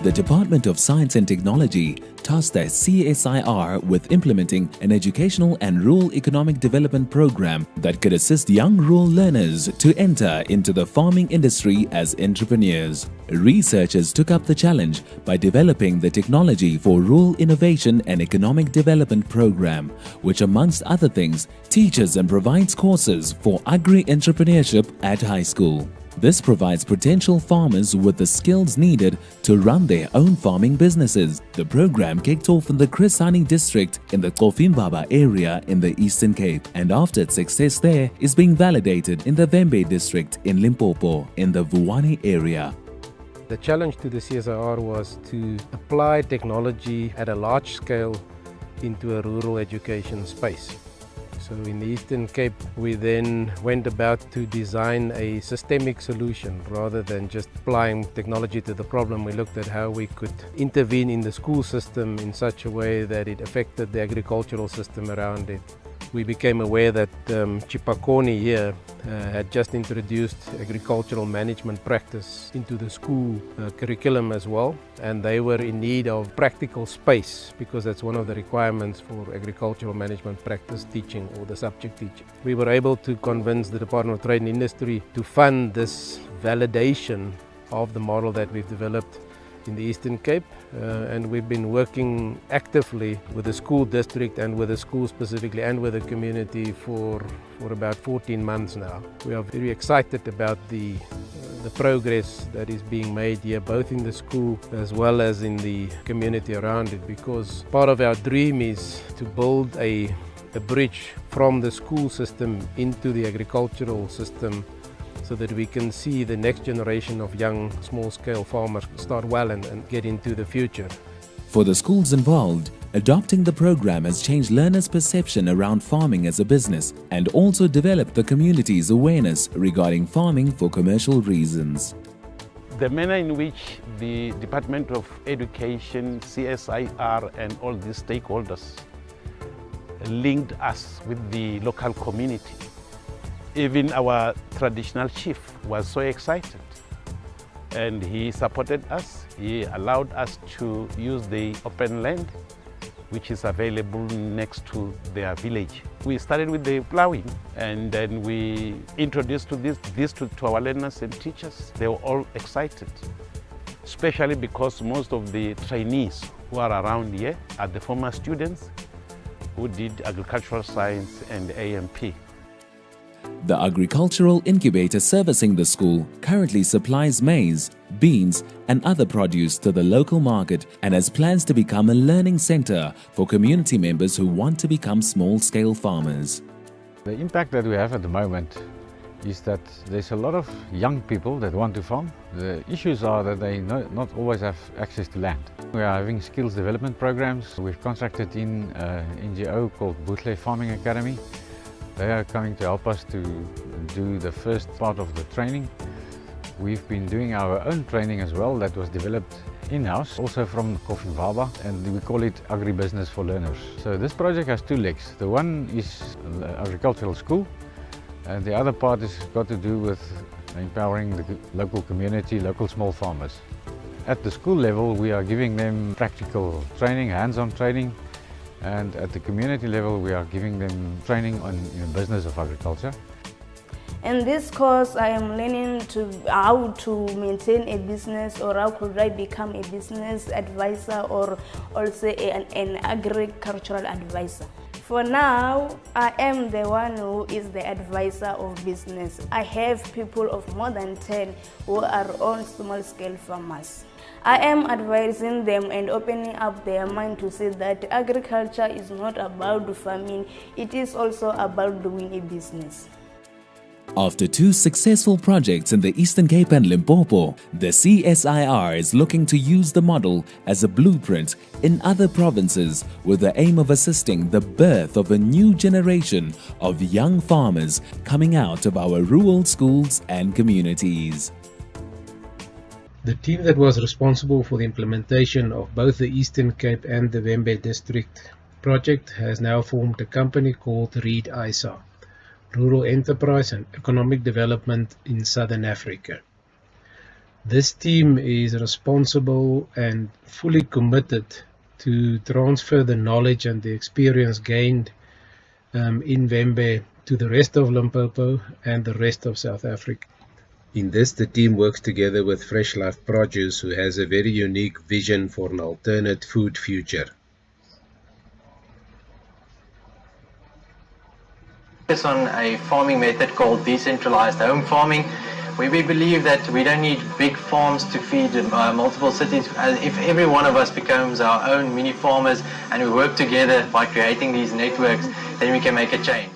The Department of Science and Technology tasked the CSIR with implementing an educational and rural economic development program that could assist young rural learners to enter into the farming industry as entrepreneurs. Researchers took up the challenge by developing the Technology for Rural Innovation and Economic Development program, which amongst other things teaches and provides courses for agri-entrepreneurship at high school. This provides potential farmers with the skills needed to run their own farming businesses. The program kicked off in the Chris Hani district in the Kofimbaba area in the Eastern Cape, and after its success there is being validated in the Vembe district in Limpopo in the Vuwani area. The challenge to the CSIR was to apply technology at a large scale into a rural education space. So in the Eastern Cape, we then went about to design a systemic solution rather than just applying technology to the problem. We looked at how we could intervene in the school system in such a way that it affected the agricultural system around it. We became aware that Chipakoni here had just introduced agricultural management practice into the school curriculum as well, and they were in need of practical space because that's one of the requirements for agricultural management practice teaching or the subject teaching. We were able to convince the Department of Trade and Industry to fund this validation of the model that we've developed in the Eastern Cape, and we've been working actively with the school district and with the school specifically and with the community for about 14 months now. We are very excited about the progress that is being made here, both in the school as well as in the community around it, because part of our dream is to build a bridge from the school system into the agricultural system, so that we can see the next generation of young small-scale farmers start well and get into the future. For the schools involved, adopting the program has changed learners' perception around farming as a business and also developed the community's awareness regarding farming for commercial reasons. The manner in which the Department of Education, CSIR and all these stakeholders linked us with the local community. Even our traditional chief was so excited, and he supported us. He allowed us to use the open land which is available next to their village. We started with the plowing, and then we introduced this to our learners and teachers. They were all excited, especially because most of the trainees who are around here are the former students who did agricultural science and AMP. The agricultural incubator servicing the school currently supplies maize, beans and other produce to the local market and has plans to become a learning center for community members who want to become small-scale farmers. The impact that we have at the moment is that there's a lot of young people that want to farm. The issues are that they not always have access to land. We are having skills development programs. We've contracted in an NGO called Bootle Farming Academy. They are coming to help us to do the first part of the training. We've been doing our own training as well that was developed in-house, also from Kofimbaba, and we call it Agribusiness for Learners. So this project has two legs. The one is the agricultural school, and the other part has got to do with empowering the local community, local small farmers. At the school level, we are giving them practical training, hands-on training, and at the community level, we are giving them training on the business of agriculture. In this course, I am learning how to maintain a business, or how could I become a business advisor or also an agricultural advisor. For now, I am the one who is the advisor of business. I have people of more than 10 who are all small-scale farmers. I am advising them and opening up their mind to see that agriculture is not about farming, it is also about doing a business. After two successful projects in the Eastern Cape and Limpopo, the CSIR is looking to use the model as a blueprint in other provinces with the aim of assisting the birth of a new generation of young farmers coming out of our rural schools and communities. The team that was responsible for the implementation of both the Eastern Cape and the Vembe district project has now formed a company called REEDiSA, Rural Enterprise and Economic Development in Southern Africa. This team is responsible and fully committed to transfer the knowledge and the experience gained in Vembe to the rest of Limpopo and the rest of South Africa. In this, the team works together with Fresh Life Produce, who has a very unique vision for an alternate food future. On a farming method called decentralized home farming, where we believe that we don't need big farms to feed multiple cities. If every one of us becomes our own mini farmers and we work together by creating these networks, then we can make a change.